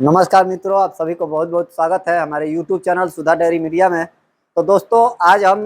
नमस्कार मित्रों, आप सभी को बहुत बहुत स्वागत है हमारे YouTube चैनल सुधा डेयरी मीडिया में। तो दोस्तों, आज हम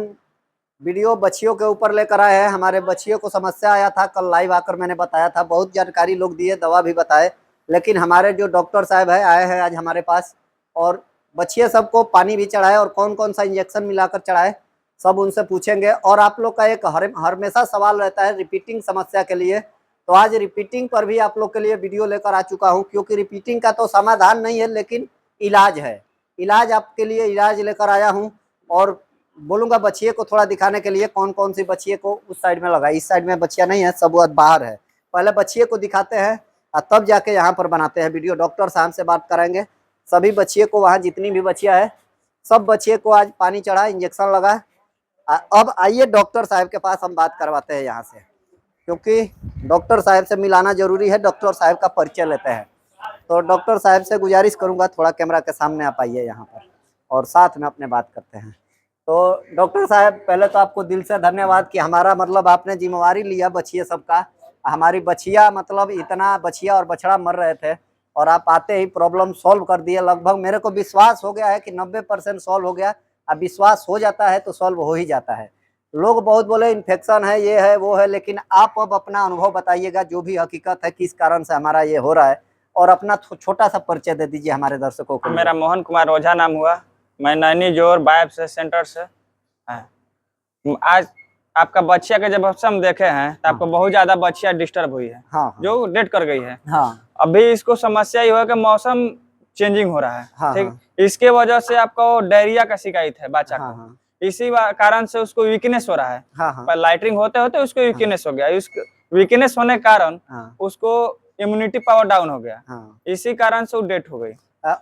वीडियो बछियों के ऊपर लेकर आए हैं। हमारे बछियों को समस्या आया था, कल लाइव आकर मैंने बताया था, बहुत जानकारी लोग दिए, दवा भी बताए, लेकिन हमारे जो डॉक्टर साहब है आए हैं आज हमारे पास और बछिए सबको पानी भी चढ़ाए और कौन कौन सा इंजेक्शन मिलाकर चढ़ाए सब उनसे पूछेंगे। और आप लोग का एक हमेशा सवाल रहता है रिपीटिंग समस्या के लिए, तो आज रिपीटिंग पर भी आप लोग के लिए वीडियो लेकर आ चुका हूं, क्योंकि रिपीटिंग का तो समाधान नहीं है लेकिन इलाज है। इलाज आपके लिए इलाज लेकर आया हूं और बोलूंगा बछिए को थोड़ा दिखाने के लिए कौन कौन सी बछिए को उस साइड में लगाई, इस साइड में बछिया नहीं है, सब बाहर है। पहले बछिए को दिखाते हैं और तब जाके यहाँ पर बनाते हैं वीडियो। डॉक्टर साहब से बात करेंगे। सभी बछिए को, वहाँ जितनी भी बछिया है सब बछिए को आज पानी चढ़ा, इंजेक्शन लगा। अब आइए डॉक्टर साहब के पास हम बात करवाते हैं यहाँ से, क्योंकि डॉक्टर साहब से मिलाना जरूरी है। डॉक्टर साहब का परिचय लेते हैं। तो डॉक्टर साहब से गुजारिश करूंगा थोड़ा कैमरा के सामने आप आइए यहाँ पर और साथ में अपने बात करते हैं। तो डॉक्टर साहब, पहले तो आपको दिल से धन्यवाद कि हमारा मतलब आपने जिम्मेवारी लिया बछिया सबका। हमारी बछिया मतलब इतना बछिया और बछड़ा मर रहे थे और आप आते ही प्रॉब्लम सॉल्व कर दिए। लगभग मेरे को विश्वास हो गया है कि 90% सॉल्व हो गया। अब विश्वास हो जाता है तो सॉल्व हो ही जाता है। लोग बहुत बोले इन्फेक्शन है, ये है, वो है, लेकिन आप अब अपना अनुभव बताइएगा जो भी हकीकत है, किस कारण से हमारा ये हो रहा है, और अपना छोटा सा परिचय दे दीजिए हमारे दर्शकों को। मेरा मोहन कुमार ओझा नाम हुआ। मैं नैनी जोर बायोप्सी सेंटर से आज आपका बच्चिया के जब हम देखे हैं तो आपको बहुत ज्यादा बच्चिया डिस्टर्ब हुई है। हाँ, जो डेड कर गई है। हाँ, अभी इसको समस्या ये है कि मौसम चेंजिंग हो रहा है। हाँ, ठीक, हाँ, इसके वजह से आपको डायरिया का शिकायत है बच्चा हाँ, को। हाँ, इसी कारण से उसको वीकनेस हो रहा है। हाँ, हाँ, पर लाइटरिंग होते होते उसको हाँ, वीकनेस हो गया। वीकनेस होने के कारण हाँ, उसको इम्यूनिटी पावर डाउन हो गया। हाँ। इसी कारण से वो डेथ हो गई।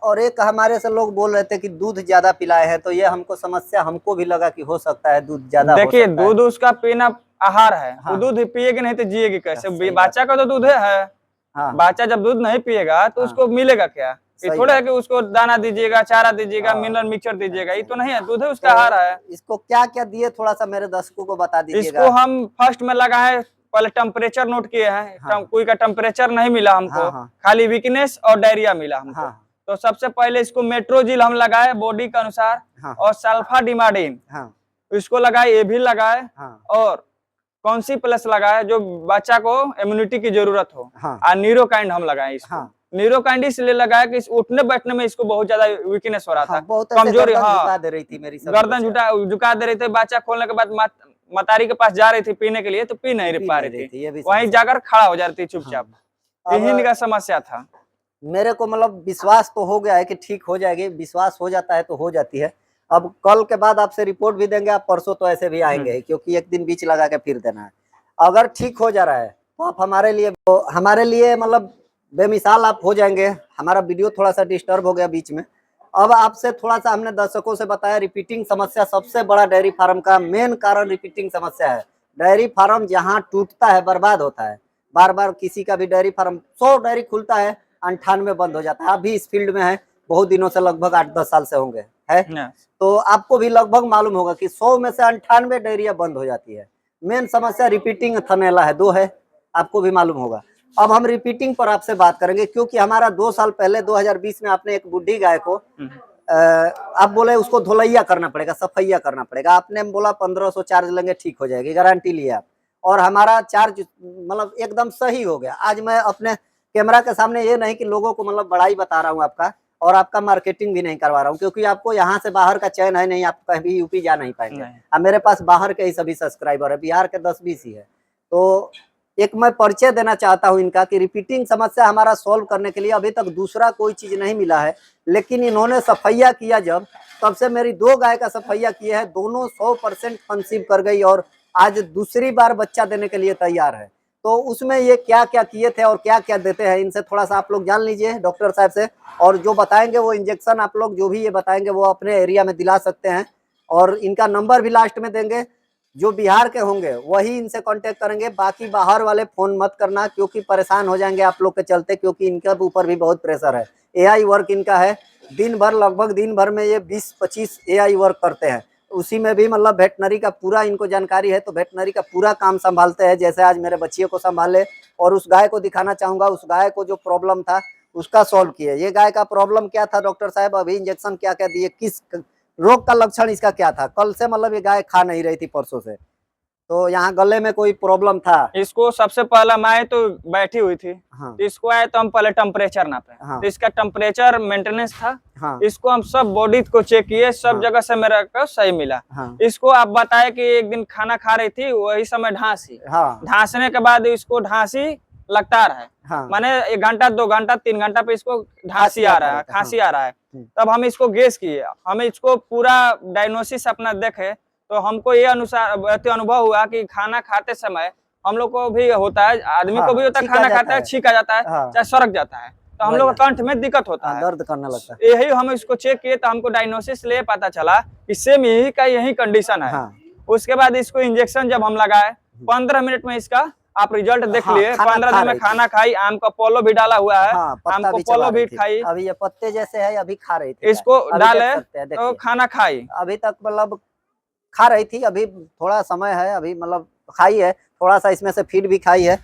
और एक हमारे से लोग बोल रहे थे कि दूध ज्यादा पिलाए हैं, तो ये हमको समस्या, हमको भी लगा कि हो सकता है दूध ज्यादा हो देखिए, सकता है। दूध उसका पीना आहार है। वो हाँ, दूध पिएगी नहीं तो जिएगी कैसे? सही बात बच्चा का तो दूध है। हाँ, हाँ, बच्चा जब दूध नहीं पिएगा तो हाँ, उसको मिलेगा क्या? ये सही थोड़ा है बात। कि उसको दाना दीजिएगा, चारा दीजिएगा, हाँ, मिनरल मिक्सचर दीजिएगा। ये सही तो बात। नहीं है, दूध है, उसका आहार तो है। इसको क्या क्या दिए, थोड़ा सा मेरे दर्शकों को बता इसको दीजिएगा। हम फर्स्ट में लगा है, पहले टेम्परेचर नोट किए हैं। हाँ, कोई का टेम्परेचर नहीं मिला हमको, हाँ, हाँ, खाली वीकनेस और डायरिया मिला हमको। हाँ, तो सबसे पहले इसको मेट्रोजिल हम लगाए बॉडी के अनुसार, हाँ, और सल्फाडिमाडिन हाँ, इसको लगाए, ये भी लगाए। हाँ, और कौन सी प्लस लगाए जो बच्चा को इम्यूनिटी की जरूरत हो। हाँ, और नीरोकाइंड हम लगाए इसको। हाँ, नीरोकाइंड इसलिए लगाया कि उठने बैठने में इसको बहुत ज्यादा वीकनेस हो रहा था, हाँ, बहुत ऐसे कमजोरी। गर्दन हाँ, झुका दे रही थी मेरी सभी गर्दन बच्चियां। झुका दे रही थी। बच्चा खोलने के बाद मतारी के पास जा रही थी पीने के लिए, तो पी नहीं पी पा नहीं रही रही थी, थी, ये भी वहीं समस्या। जाकर खड़ा हो जा रही थी हाँ। चुपचाप। अब यही इनका समस्या था। मेरे को मतलब विश्वास तो हो गया है कि ठीक हो जाएगी। विश्वास हो जाता है तो हो जाती है। अब कल के बाद आपसे रिपोर्ट भी देंगे, आप परसों तो ऐसे भी आएंगे ही, क्योंकि एक दिन बीच लगा के फिर देना है। अगर ठीक हो जा रहा है तो आप हमारे लिए मतलब बेमिसाल आप हो जाएंगे। हमारा वीडियो थोड़ा सा डिस्टर्ब हो गया बीच में। अब आपसे थोड़ा सा हमने दर्शकों से बताया, रिपीटिंग समस्या सबसे बड़ा डेयरी फार्म का मेन कारण रिपीटिंग समस्या है। डेयरी फार्म जहाँ टूटता है बर्बाद होता है। बार बार किसी का भी डेयरी फार्म 100 डेयरी खुलता है, 98 बंद हो जाता है। आप भी इस फील्ड में है बहुत दिनों से, लगभग 8-10 साल से होंगे, है तो आपको भी लगभग मालूम होगा कि 100 में से 98 डेयरिया बंद हो जाती है। मेन समस्या रिपीटिंग थनैला है, 2 है, आपको भी मालूम होगा। अब हम रिपीटिंग पर आपसे बात करेंगे, क्योंकि हमारा 2 साल पहले 2020 में आपने एक बुढ़ी गाय को आप बोले उसको धोलैया करना पड़ेगा, सफैया करना पड़ेगा। आपने बोला 1500 चार्ज लेंगे, ठीक हो जाएगी, गारंटी लिया आप। और हमारा चार्ज मतलब एकदम सही हो गया। आज मैं अपने कैमरा के सामने ये नहीं कि लोगों को मतलब बड़ाई बता रहा हूँ आपका, और आपका मार्केटिंग भी नहीं करवा रहा हूँ, क्योंकि आपको यहाँ से बाहर का चयन है नहीं, आप कहीं यूपी जा नहीं पाएंगे। अब मेरे पास बाहर के ही सभी सब्सक्राइबर है, बिहार के 10-20 ही है। तो एक मैं परिचय देना चाहता हूँ इनका कि रिपीटिंग समस्या हमारा सॉल्व करने के लिए अभी तक दूसरा कोई चीज नहीं मिला है, लेकिन इन्होंने सफैया किया जब, तब से मेरी 2 गाय का सफैया किए हैं, दोनों 100% कंसीव कर गई और आज दूसरी बार बच्चा देने के लिए तैयार है। तो उसमें ये क्या क्या किए थे और क्या क्या देते हैं, इनसे थोड़ा सा आप लोग जान लीजिए डॉक्टर साहब से। और जो बताएंगे वो इंजेक्शन आप लोग जो भी ये बताएंगे वो अपने एरिया में दिला सकते हैं। और इनका नंबर भी लास्ट में देंगे। जो बिहार के होंगे वही इनसे कांटेक्ट करेंगे, बाकी बाहर वाले फोन मत करना, क्योंकि परेशान हो जाएंगे आप लोग के चलते, क्योंकि इनके ऊपर भी बहुत प्रेशर है। एआई वर्क इनका है, दिन भर लगभग दिन भर में ये 20-25 एआई वर्क करते हैं। उसी में भी मतलब वेटनरी का पूरा इनको जानकारी है, तो वेटनरी का पूरा काम संभालते हैं। जैसे आज मेरे बच्चियों को संभाले, और उस गाय को दिखाना चाहूंगा, उस गाय को जो प्रॉब्लम था उसका सॉल्व किए। ये गाय का प्रॉब्लम क्या था डॉक्टर साहब, अभी इंजेक्शन क्या क्या दिए, किस रोग का लक्षण इसका क्या था? कल से मतलब ये गाय खा नहीं रही थी परसों से, तो यहाँ गले में कोई प्रॉब्लम था? इसको सबसे पहला मैं तो बैठी हुई थी, हाँ तो इसको आए तो हम पहले टेम्परेचर नापे, हाँ तो इसका टेम्परेचर मेंटेनेंस था। हाँ इसको हम सब बॉडी को चेक किए, सब हाँ। जगह से मेरा को सही मिला। हाँ इसको आप बताए कि एक दिन खाना खा रही थी, वही समय ढांसी, हाँ ढांसने के बाद इसको ढांसी लगता रहा है, हाँ माने 1 घंटा 2 घंटा 3 घंटा पे इसको ढांसी आ रहा है, खांसी आ रहा है। तब हम इसको गैस किए, हमें इसको पूरा डायग्नोसिस अपना देखे, तो हमको ये अनुभव हुआ कि खाना खाते समय हम लोग को भी होता है, आदमी को भी होता है, खाना खाते हैं छींक आ जाता है, चाहे सड़क जाता है, तो हम लोग का कंठ में दिक्कत होता है, दर्द करने लगता है। यही हम इसको चेक किए तो हमको डायग्नोसिस ले पता चला कि सेम यही कंडीशन है। उसके बाद इसको इंजेक्शन जब हम लगाए 15 मिनट में इसका आप रिजल्ट देख लिए। 15 दिन में खाना खाई, आम का पोलो भी डाला हुआ है, आम को पोलो भी खाई, अभी ये पत्ते जैसे है, अभी खा रही थी, इसको डाले तो खाना खाई। अभी तक मतलब खा रही थी, अभी थोड़ा समय है, अभी मतलब खाई है थोड़ा सा, इसमें से फीड भी खाई है।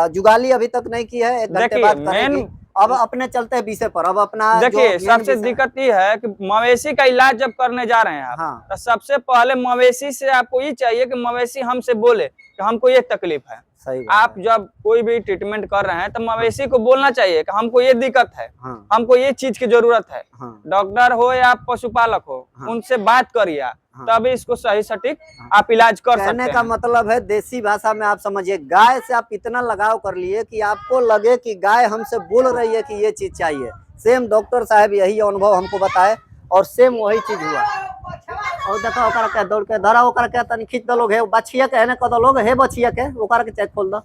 जुगाली अभी तक नहीं की है, 1 घंटे बाद करेगी। अब अपने चलते हैं विषय पर, अब अपना देखिए सबसे दिक्कत ये है कि मवेशी का इलाज जब करने जा रहे हैं आप, हाँ। तो सबसे पहले मवेशी से आपको ये चाहिए कि मवेशी हमसे बोले कि हमको ये तकलीफ है। सही आप जब कोई भी ट्रीटमेंट कर रहे हैं तो मवेशी को बोलना चाहिए कि हमको ये दिक्कत है, हाँ। हमको ये चीज की जरूरत है। हाँ। डॉक्टर हो या पशुपालक हो, हाँ। उनसे बात करिए, हाँ। तभी इसको सही सटीक आप इलाज कर सकते हैं। कहने का मतलब है देसी भाषा में आप समझिए, गाय से आप इतना लगाव कर लिए कि आपको लगे कि गाय हमसे बोल रही है कि ये चीज चाहिए। सेम डॉक्टर साहब यही अनुभव हमको बताए और सेम वही चीज हुआ। और देखो ओकरा के दौड़ के धरा, ओकरा के तनी खींच दो लोग, हे बछिया के ने कद लोग, हे बछिया के ओकरा के चेक खोल दो।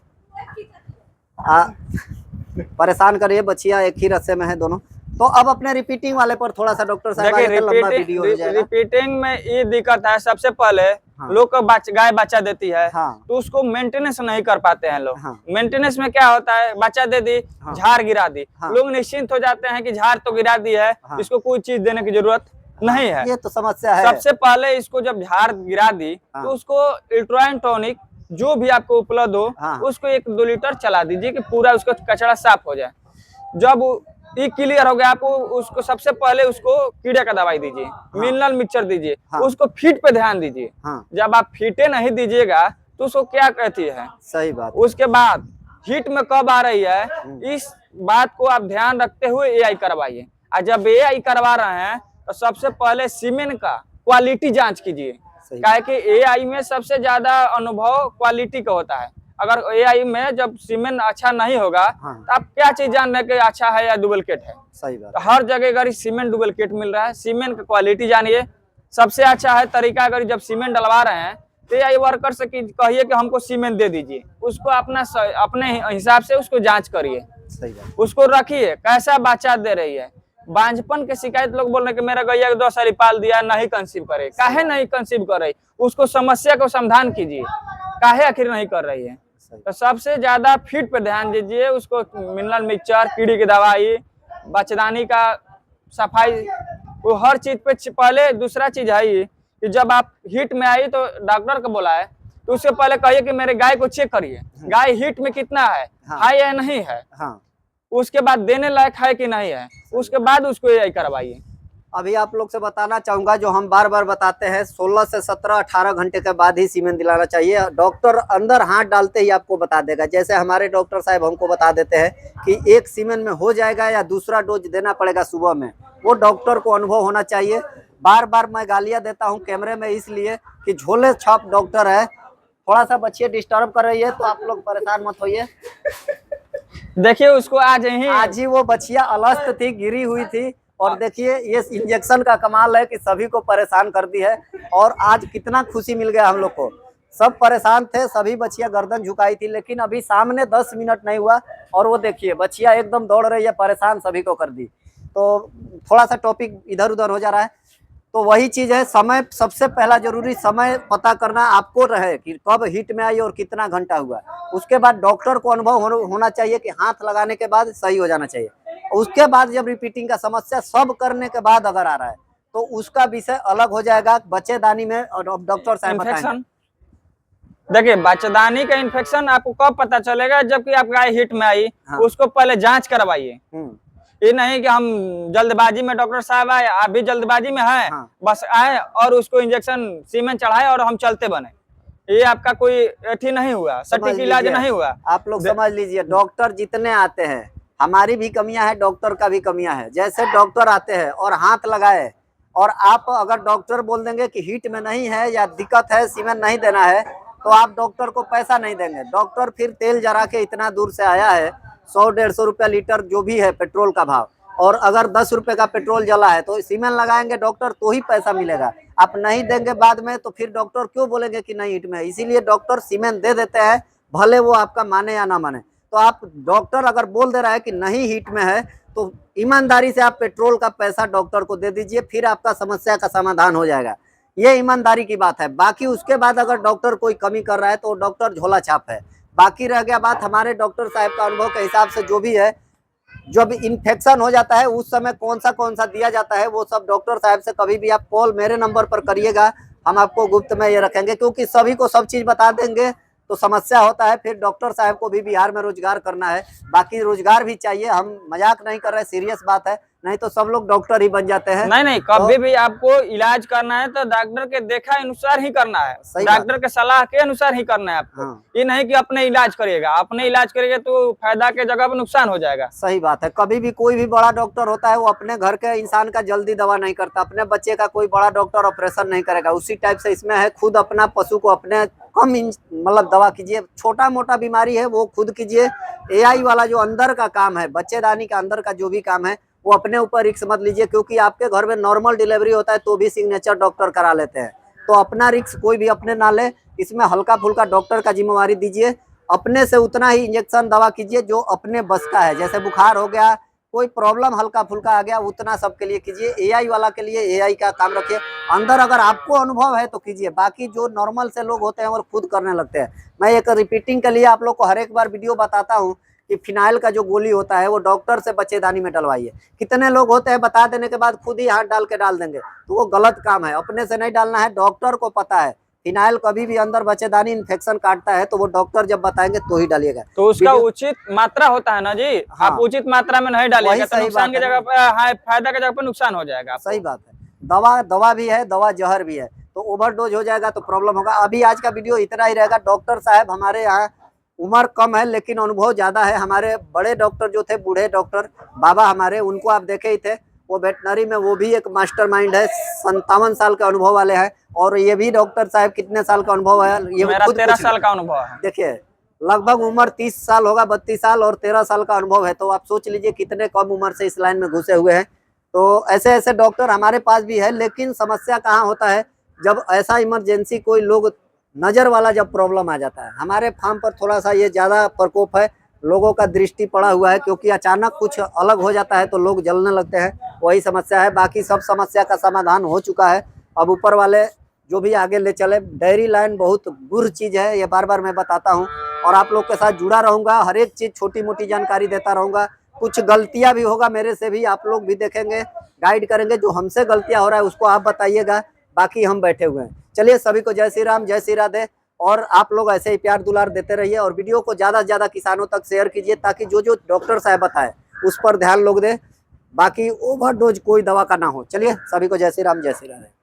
परेशान करिए, बछिया एक ही रस्से में है दोनों। तो अब अपने रिपीटिंग वाले पर थोड़ा सा डॉक्टर साहब आगे, लंबा वीडियो हो जाएगा। रिपीटिंग में ये दिक्कत है, सबसे पहले लोग को गाय बच्चा देती है, तो उसको मेंटेनेंस नहीं कर पाते हैं लोग। मेंटेनेंस में क्या होता है, बच्चा दे दी, झाड़ गिरा दी, लोग निश्चिंत हो जाते हैं कि झाड़ तो गिरा दी है, इसको कोई चीज देने की जरूरत नहीं है। ये तो समस्या है। सबसे पहले इसको जब झाड़ गिरा दी तो उसको इल्ट्राइन टॉनिक जो भी आपको उपलब्ध हो, उसको 1-2 लीटर चला दीजिए कि पूरा उसका कचरा साफ हो जाए। जब ये क्लियर हो गया, आपको उसको सबसे पहले उसको कीड़े का दवाई दीजिए, मिनरल मिक्सचर दीजिए, उसको फीट पे ध्यान दीजिए। जब आप फीटे नहीं दीजिएगा तो उसको क्या कहती है, सही बात। उसके बाद हीट में कब आ रही है, इस बात को आप ध्यान रखते हुए एआई करवाइए। और जब एआई करवा रहे हैं तो सबसे पहले सीमेन का क्वालिटी जांच कीजिए, काहे कि एआई में सबसे ज्यादा अनुभव क्वालिटी का होता है। अगर एआई में जब सीमेन अच्छा नहीं होगा तो आप क्या चीज जान रहे कि अच्छा है या डुप्लीकेट है। सही बात। तो हर जगह अगर सीमेंट डुप्लीकेट मिल रहा है, सीमेंट का क्वालिटी जानिए। सबसे अच्छा है तरीका, अगर जब सीमेंट डलवा रहे हैं तो एआई वर्कर से कहिए कि हमको सीमेंट दे दीजिए, उसको अपने हिसाब से उसको जांच करिए, उसको रखिए कैसा बच्चा दे रही है। बांझपन के शिकायत लोग बोल रहे कि मेरा गैया 2 साल पाल दिया नहीं कंसीव करे, काहे नहीं कंसीव कर रही, उसको समस्या को समाधान कीजिए, काहे आखिर नहीं कर रही है। तो सबसे ज्यादा फीड पे ध्यान दीजिए, उसको मिनरल मिक्सचर, कीड़ी की दवाई, बच्चेदानी का सफाई, वो हर चीज पे पहले। दूसरा चीज है ये कि जब आप हीट में आई तो डॉक्टर को बोला है तो उससे पहले कहिए कि मेरे गाय को चेक करिए, गाय हीट में कितना है, हाई या नहीं है, उसके बाद देने लायक है कि नहीं है, उसके बाद उसको एआई करवाइए। अभी आप लोग से बताना चाहूंगा, जो हम बार बार बताते हैं, 16 से 17-18 घंटे के बाद ही सीमेन दिलाना चाहिए। डॉक्टर अंदर हाथ डालते ही आपको बता देगा, जैसे हमारे डॉक्टर साहब हमको बता देते हैं कि एक सीमेन में हो जाएगा या दूसरा डोज देना पड़ेगा सुबह में, वो डॉक्टर को अनुभव होना चाहिए। बार बार मैं गालियां देता हूं कैमरे में इसलिए कि झोले छाप डॉक्टर है। थोड़ा सा बच्चे डिस्टर्ब कर रही है तो आप लोग परेशान मत होइए। देखिए उसको आज ही वो बच्चिया अलस्त थी, गिरी हुई थी, और देखिए ये इंजेक्शन का कमाल है कि सभी को परेशान कर दी है। और आज कितना खुशी मिल गया हम लोग को, सब परेशान थे, सभी बच्चियां गर्दन झुकाई थी, लेकिन अभी सामने 10 मिनट नहीं हुआ और वो देखिए बच्चियां एकदम दौड़ रही है, परेशान सभी को कर दी। तो थोड़ा सा टॉपिक इधर उधर हो जा रहा है, तो वही चीज है, समय सबसे पहला जरूरी समय पता करना आपको रहे कि कब हीट में आई और कितना घंटा हुआ। उसके बाद डॉक्टर को अनुभव होना चाहिए कि हाथ लगाने के बाद सही हो जाना चाहिए। उसके बाद जब रिपीटिंग का समस्या सब करने के बाद अगर आ रहा है तो उसका विषय अलग हो जाएगा बच्चेदानी में, और डॉक्टर साहब बताएंगे। देखिए बच्चेदानी का इन्फेक्शन आपको कब पता चलेगा, जबकि आप गाय हीट में आई, उसको पहले जांच करवाइए। ये नहीं कि हम जल्दबाजी में डॉक्टर साहब आए, आप भी जल्दबाजी में हैं, हाँ। बस आए और उसको इंजेक्शन सीमेंट चढ़ाए और हम चलते बने। ये आपका कोई अथी नहीं हुआ, सटीक इलाज नहीं हुआ। आप लोग समझ लीजिए, डॉक्टर जितने आते हैं, हमारी भी कमियां हैं, डॉक्टर का भी कमियां है। जैसे डॉक्टर आते हैं और हाथ लगाए, और आप अगर डॉक्टर बोल देंगे कि हीट में नहीं है या दिक्कत है, सीमेंट नहीं देना है, तो आप डॉक्टर को पैसा नहीं देंगे। डॉक्टर फिर तेल जरा के इतना दूर से आया है, 100-150 रुपया लीटर जो भी है पेट्रोल का भाव, और अगर 10 रुपए का पेट्रोल जला है तो सीमेंट लगाएंगे डॉक्टर, तो ही पैसा मिलेगा। आप नहीं देंगे बाद में तो फिर डॉक्टर क्यों बोलेंगे कि नहीं हीट में है। इसीलिए डॉक्टर सीमेंट दे देते हैं, भले वो आपका माने या ना माने। तो आप डॉक्टर अगर बोल दे रहा है कि नहीं हीट में है, तो ईमानदारी से आप पेट्रोल का पैसा डॉक्टर को दे दीजिए, फिर आपका समस्या का समाधान हो जाएगा। ये ईमानदारी की बात है। बाकी उसके बाद अगर डॉक्टर कोई कमी कर रहा है तो डॉक्टर झोला छाप है। बाकी रह गया बात हमारे डॉक्टर साहब का अनुभव के हिसाब से, जो भी है, जब इन्फेक्शन हो जाता है उस समय कौन सा दिया जाता है, वो सब डॉक्टर साहब से कभी भी आप कॉल मेरे नंबर पर करिएगा, हम आपको गुप्त में ये रखेंगे, क्योंकि सभी को सब चीज बता देंगे तो समस्या होता है। फिर डॉक्टर साहब को भी बिहार में रोजगार करना है, बाकी रोजगार भी चाहिए। हम मजाक नहीं कर रहे, सीरियस बात है, नहीं तो सब लोग डॉक्टर ही बन जाते हैं। नहीं, कभी भी आपको इलाज करना है तो डॉक्टर के देखा अनुसार ही करना है, डॉक्टर के सलाह के अनुसार ही करना है आपको। हाँ। ये नहीं कि अपने इलाज करिएगा, अपने इलाज करिएगा तो फायदा के जगह पर नुकसान हो जाएगा। सही बात है। कभी भी कोई भी बड़ा डॉक्टर होता है वो अपने घर के इंसान का जल्दी दवा नहीं करता, अपने बच्चे का कोई बड़ा डॉक्टर ऑपरेशन नहीं करेगा। उसी टाइप से इसमें है, खुद अपना पशु को अपने कम मतलब दवा कीजिए, छोटा मोटा बीमारी है वो खुद कीजिए। एआई वाला जो अंदर का काम है, बच्चेदानी का अंदर का जो भी काम है, वो अपने ऊपर रिस्क मत लीजिए, क्योंकि आपके घर में नॉर्मल डिलीवरी होता है तो भी सिग्नेचर डॉक्टर करा लेते हैं। तो अपना रिस्क कोई भी अपने ना ले, इसमें हल्का फुल्का डॉक्टर का जिम्मेवारी दीजिए। अपने से उतना ही इंजेक्शन दवा कीजिए जो अपने बस का है। जैसे बुखार हो गया, कोई प्रॉब्लम हल्का फुल्का आ गया, उतना सबके लिए कीजिए। एआई वाला के लिए एआई का काम रखिए। अंदर अगर आपको अनुभव है तो कीजिए, बाकी जो नॉर्मल से लोग होते हैं वो खुद करने लगते हैं। मैं एक रिपीटिंग के लिए आप लोग को हर एक बार वीडियो बताता हूँ कि फिनाइल का जो गोली होता है वो डॉक्टर से बच्चेदानी में डलवाइए। कितने लोग होते हैं बता देने के बाद खुद ही हाथ डाल के डाल देंगे, तो वो गलत काम है। अपने से नहीं डालना है, डॉक्टर को पता है फिनाइल कभी भी अंदर बच्चेदानी इन्फेक्शन काटता है, तो वो डॉक्टर जब बताएंगे तो ही डालिएगा। तो उसका उचित मात्रा होता है ना जी। हाँ। आप उचित मात्रा में नहीं डालिएगा तो नुकसान की जगह पर, फायदा की जगह पर नुकसान हो जाएगा। सही बात है। दवा भी है, दवा जहर भी है, तो ओवरडोज हो जाएगा तो प्रॉब्लम होगा। अभी आज का वीडियो इतना ही रहेगा। डॉक्टर साहब हमारे यहाँ उम्र कम है लेकिन अनुभव ज्यादा है। हमारे बड़े डॉक्टर जो थे, बूढ़े डॉक्टर बाबा हमारे, उनको आप देखे ही थे, वो वेटनरी में वो भी एक मास्टरमाइंड है। 57 साल के अनुभव वाले हैं। और ये भी डॉक्टर साहब कितने साल का अनुभव है, ये मेरा 13 साल का अनुभव है। देखिए, लगभग उम्र 30 साल होगा, 32 साल और 13 साल का अनुभव है, तो आप सोच लीजिए कितने कम उम्र से इस लाइन में घुसे हुए हैं। तो ऐसे ऐसे डॉक्टर हमारे पास भी है। लेकिन समस्या कहाँ होता है, जब ऐसा इमरजेंसी कोई लोग नजर वाला जब प्रॉब्लम आ जाता है। हमारे फार्म पर थोड़ा सा ये ज्यादा प्रकोप है, लोगों का दृष्टि पड़ा हुआ है, क्योंकि अचानक कुछ अलग हो जाता है तो लोग जलने लगते हैं, वही समस्या है। बाकी सब समस्या का समाधान हो चुका है। अब ऊपर वाले जो भी आगे ले चले। डेयरी लाइन बहुत बुरी चीज है, ये बार बार मैं बताता हूँ, और आप लोग के साथ जुड़ा रहूंगा। हर एक चीज छोटी मोटी जानकारी देता रहूंगा। कुछ गलतियां भी होगा मेरे से भी, आप लोग भी देखेंगे, गाइड करेंगे। जो हमसे गलतियां हो रहा है उसको आप बताइएगा, बाकी हम बैठे हुए हैं। चलिए, सभी को जय श्री राम, जय श्री राधे। और आप लोग ऐसे ही प्यार दुलार देते रहिए, और वीडियो को ज्यादा से ज्यादा किसानों तक शेयर कीजिए, ताकि जो जो डॉक्टर साहब बताए उस पर ध्यान लोग दे। बाकी ओवरडोज कोई दवा का ना हो। चलिए, सभी को जय श्री राम, जय श्री राधे।